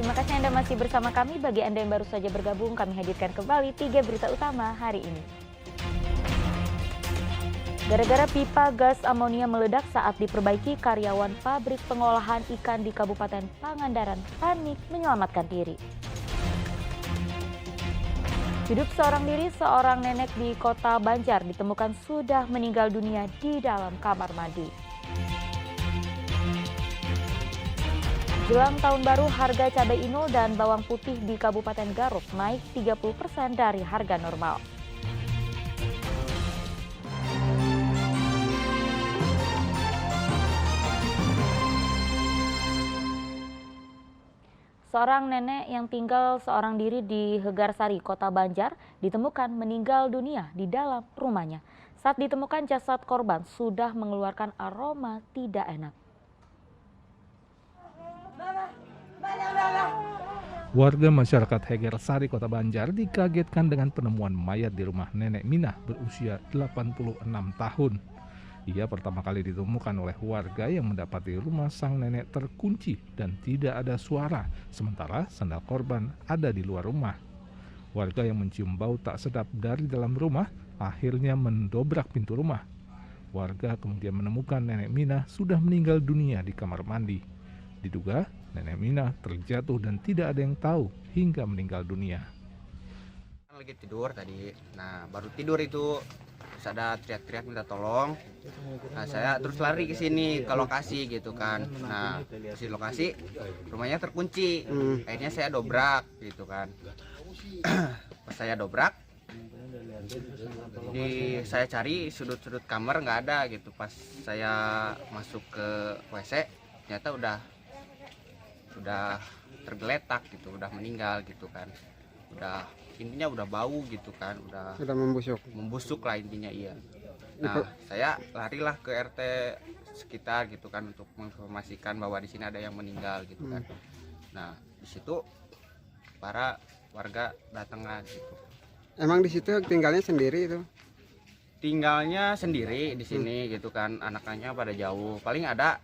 Terima kasih Anda masih bersama kami. Bagi Anda yang baru saja bergabung, kami hadirkan kembali 3 berita utama hari ini. Gara-gara pipa gas amonia meledak saat diperbaiki, karyawan pabrik pengolahan ikan di Kabupaten Pangandaran panik menyelamatkan diri. Hidup seorang diri, seorang nenek di Kota Banjar ditemukan sudah meninggal dunia di dalam kamar mandi. Jelang tahun baru, harga cabai inul dan bawang putih di Kabupaten Garut naik 30% dari harga normal. Seorang nenek yang tinggal seorang diri di Hegarsari, Kota Banjar, ditemukan meninggal dunia di dalam rumahnya. Saat ditemukan, jasad korban sudah mengeluarkan aroma tidak enak. Warga masyarakat Hegarsari, Kota Banjar dikagetkan dengan penemuan mayat di rumah nenek Minah berusia 86 tahun. Ia pertama kali ditemukan oleh warga yang mendapati rumah sang nenek terkunci dan tidak ada suara, sementara sandal korban ada di luar rumah. Warga yang mencium bau tak sedap dari dalam rumah akhirnya mendobrak pintu rumah. Warga kemudian menemukan nenek Minah sudah meninggal dunia di kamar mandi. Diduga nenek Minah terjatuh dan tidak ada yang tahu hingga meninggal dunia. Lagi tidur tadi, nah baru tidur itu terus ada teriak-teriak minta tolong. Nah saya terus lari ke sini ke lokasi gitu kan. Nah di lokasi rumahnya terkunci. Akhirnya saya dobrak gitu kan. Pas saya dobrak, saya cari sudut-sudut kamar nggak ada gitu. Pas saya masuk ke WC ternyata udah tergeletak gitu, udah meninggal gitu kan. Intinya udah bau gitu kan, udah membusuk lah intinya. Iya. Nah saya larilah ke RT sekitar gitu kan untuk menginformasikan bahwa di sini ada yang meninggal gitu kan. Nah di situ para warga datang gitu. Emang di situ tinggalnya sendiri itu? Tinggalnya sendiri di sini gitu kan, anaknya pada jauh. Paling ada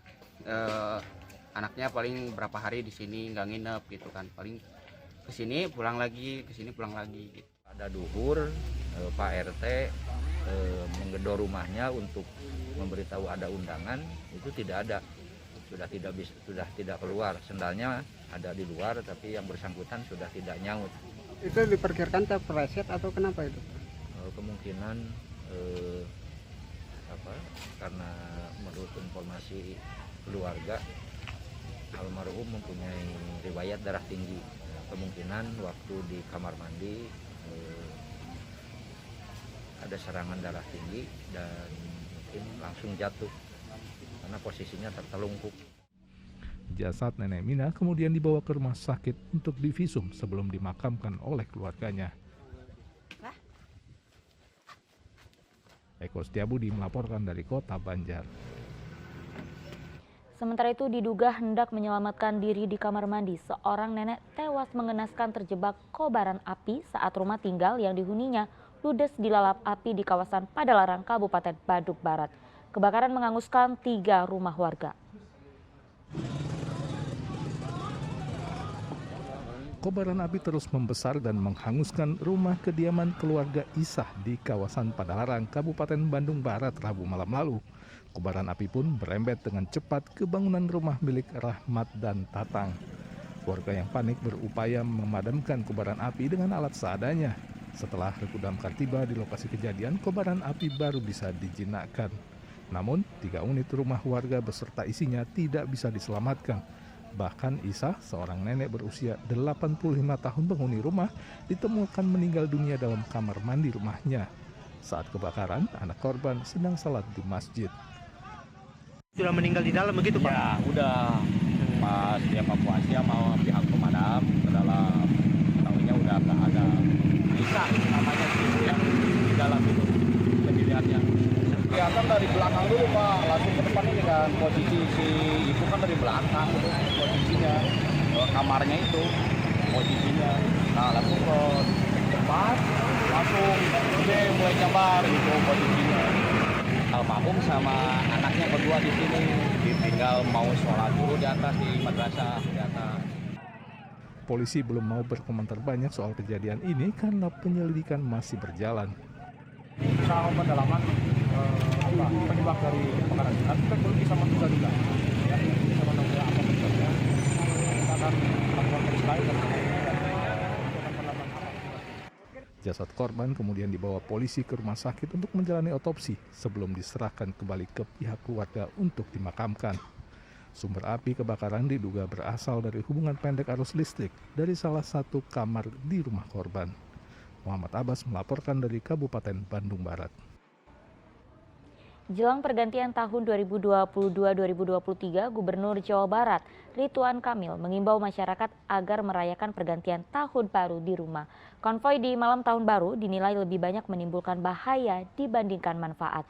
anaknya paling berapa hari di sini nggak nginep gitu kan, paling kesini pulang lagi, kesini pulang lagi gitu. Ada duhur, Pak RT menggedor rumahnya untuk memberitahu ada undangan, itu tidak ada, sudah tidak keluar. Sendalnya ada di luar, tapi yang bersangkutan sudah tidak nyaut. Itu diperkirakan terpeleset atau kenapa itu? Kemungkinan karena menurut informasi keluarga, almarhum mempunyai riwayat darah tinggi. Kemungkinan waktu di kamar mandi ada serangan darah tinggi dan mungkin langsung jatuh karena posisinya tertelungkup. Jasad nenek Minah kemudian dibawa ke rumah sakit untuk divisum sebelum dimakamkan oleh keluarganya. Eko Setiabudi melaporkan dari Kota Banjar. Sementara itu diduga hendak menyelamatkan diri di kamar mandi, seorang nenek tewas mengenaskan terjebak kobaran api saat rumah tinggal yang dihuninya ludes dilalap api di kawasan Padalarang, Kabupaten Badung Barat. Kebakaran menghanguskan 3 rumah warga. Kobaran api terus membesar dan menghanguskan rumah kediaman keluarga Isah di kawasan Padalarang, Kabupaten Bandung Barat, Rabu malam lalu. Kobaran api pun berembet dengan cepat ke bangunan rumah milik Rahmat dan Tatang. Warga yang panik berupaya memadamkan kobaran api dengan alat seadanya. Setelah regu damkar tiba di lokasi kejadian, kobaran api baru bisa dijinakkan. Namun, 3 unit rumah warga beserta isinya tidak bisa diselamatkan. Bahkan Isah, seorang nenek berusia 85 tahun penghuni rumah, ditemukan meninggal dunia dalam kamar mandi rumahnya. Saat kebakaran, anak korban sedang salat di masjid. Sudah meninggal di dalam begitu Pak? Ya udah, pas dievakuasi sama pihak pemadam ke dalam, tahunya udah nggak ada. Bisa namanya itu yang di dalam itu kejadiannya. Kelihatan dari belakang dulu Pak, langsung ke depan ini kan posisi si itu kan dari belakang itu posisinya, kamarnya itu posisinya. Nah langsung ke depan, langsung udah mulai nyebar gitu posisinya. Almarhum sama anaknya berdua di sini, ditinggal mau sholat dulu di atas di madrasah di atas. polisi belum mau berkomentar banyak soal kejadian ini karena penyelidikan masih berjalan. Usaha pendalaman penyebab dari kebakaran. Nanti kita belum bisa menduga juga. Ya, bisa menduga apa penyebabnya. Kita akan melakukan tes lain dan Jasad korban kemudian dibawa polisi ke rumah sakit untuk menjalani otopsi sebelum diserahkan kembali ke pihak keluarga untuk dimakamkan. Sumber api kebakaran diduga berasal dari hubungan pendek arus listrik dari salah satu kamar di rumah korban. Muhammad Abbas melaporkan dari Kabupaten Bandung Barat. Jelang pergantian tahun 2022-2023, Gubernur Jawa Barat Ridwan Kamil mengimbau masyarakat agar merayakan pergantian tahun baru di rumah. Konvoi di malam tahun baru dinilai lebih banyak menimbulkan bahaya dibandingkan manfaat.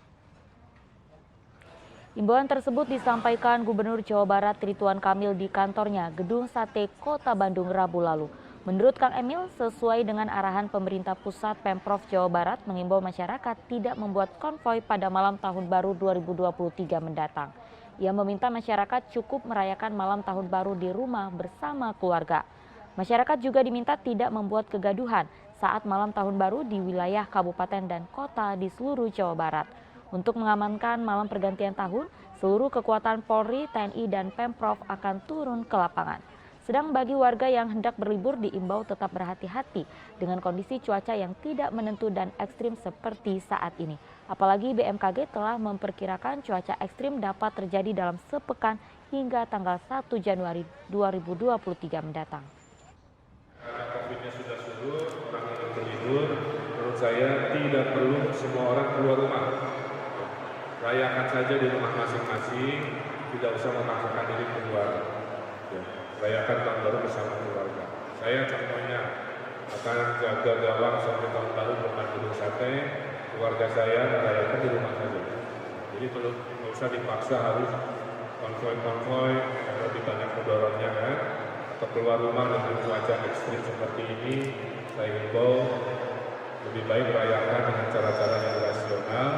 Imbauan tersebut disampaikan Gubernur Jawa Barat Ridwan Kamil di kantornya Gedung Sate Kota Bandung Rabu lalu. Menurut Kang Emil, sesuai dengan arahan pemerintah pusat, Pemprov Jawa Barat mengimbau masyarakat tidak membuat konvoi pada malam tahun baru 2023 mendatang. Ia meminta masyarakat cukup merayakan malam tahun baru di rumah bersama keluarga. Masyarakat juga diminta tidak membuat kegaduhan saat malam tahun baru di wilayah kabupaten dan kota di seluruh Jawa Barat. Untuk mengamankan malam pergantian tahun, seluruh kekuatan Polri, TNI, dan Pemprov akan turun ke lapangan. Sedang bagi warga yang hendak berlibur diimbau tetap berhati-hati dengan kondisi cuaca yang tidak menentu dan ekstrim seperti saat ini. Apalagi BMKG telah memperkirakan cuaca ekstrim dapat terjadi dalam sepekan hingga tanggal 1 Januari 2023 mendatang. Karena COVID-nya sudah surut, orang yang berlibur, menurut saya tidak perlu semua orang keluar rumah. Rayakan saja di rumah masing-masing, tidak usah memaksakan diri keluar. Rayakan tahun baru bersama keluarga. Saya contohnya akan jaga gawang sampai tahun baru dengan Gedung Sate. Keluarga saya merayakan di rumah saja. Jadi nggak usah dipaksa harus konvoi-konvoi, lebih banyak mudorotnya kan. Atau keluar rumah dengan cuaca ekstrim seperti ini, saya himbau lebih baik merayakan dengan cara-cara yang rasional,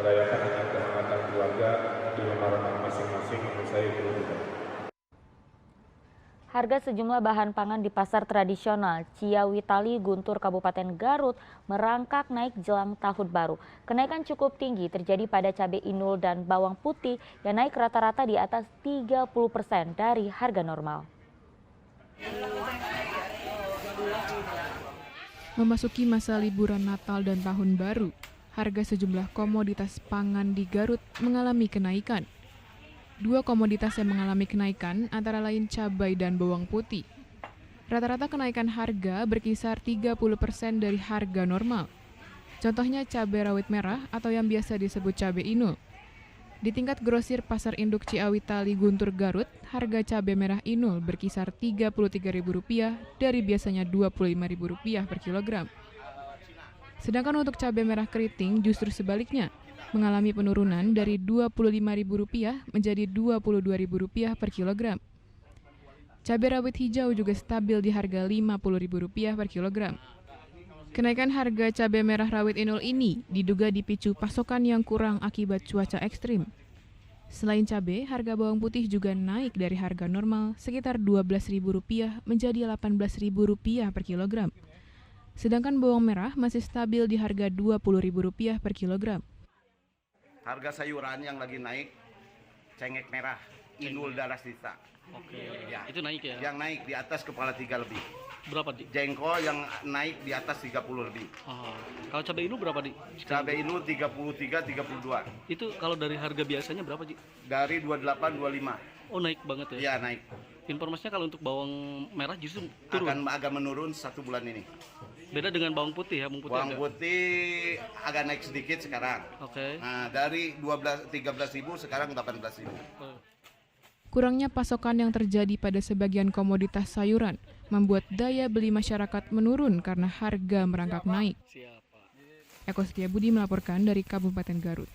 merayakan dengan kehangatan keluarga di rumah masing-masing. Menurut saya itu lebih baik. Harga sejumlah bahan pangan di pasar tradisional Ciawitali, Guntur, Kabupaten Garut merangkak naik jelang tahun baru. Kenaikan cukup tinggi terjadi pada cabai inul dan bawang putih yang naik rata-rata di atas 30% dari harga normal. Memasuki masa liburan Natal dan Tahun Baru, harga sejumlah komoditas pangan di Garut mengalami kenaikan. Dua komoditas yang mengalami kenaikan antara lain cabai dan bawang putih. Rata-rata kenaikan harga berkisar 30% dari harga normal. Contohnya cabai rawit merah atau yang biasa disebut cabai inul. Di tingkat grosir Pasar Induk Ciawitali Guntur Garut, harga cabai merah inul berkisar Rp33.000 dari biasanya Rp25.000 per kilogram. Sedangkan untuk cabai merah keriting justru sebaliknya, mengalami penurunan dari Rp25.000 menjadi Rp22.000 per kilogram. Cabai rawit hijau juga stabil di harga Rp50.000 per kilogram. Kenaikan harga cabai merah rawit inul ini diduga dipicu pasokan yang kurang akibat cuaca ekstrim. Selain cabai, harga bawang putih juga naik dari harga normal sekitar Rp12.000 menjadi Rp18.000 per kilogram. Sedangkan bawang merah masih stabil di harga Rp20.000 per kilogram. Harga sayuran yang lagi naik, cengkeh merah, inul darah sisa. Oke, ya. Itu naik ya? Yang naik di atas kepala 3 lebih. Berapa, Di? Jengkol yang naik di atas 30 lebih. Kalau cabai inul berapa, Di? Cabai inul 33, 32. Itu kalau dari harga biasanya berapa, Di? Dari 28, 25. Oh, naik banget ya? Iya, naik. Informasinya kalau untuk bawang merah justru turun? Akan agak menurun 1 bulan ini. Beda dengan bawang putih ya? Bawang putih agak naik sedikit sekarang. Oke. Nah, dari 13.000 sekarang 18.000. Kurangnya pasokan yang terjadi pada sebagian komoditas sayuran membuat daya beli masyarakat menurun karena harga merangkak naik. Eko Setiabudi melaporkan dari Kabupaten Garut.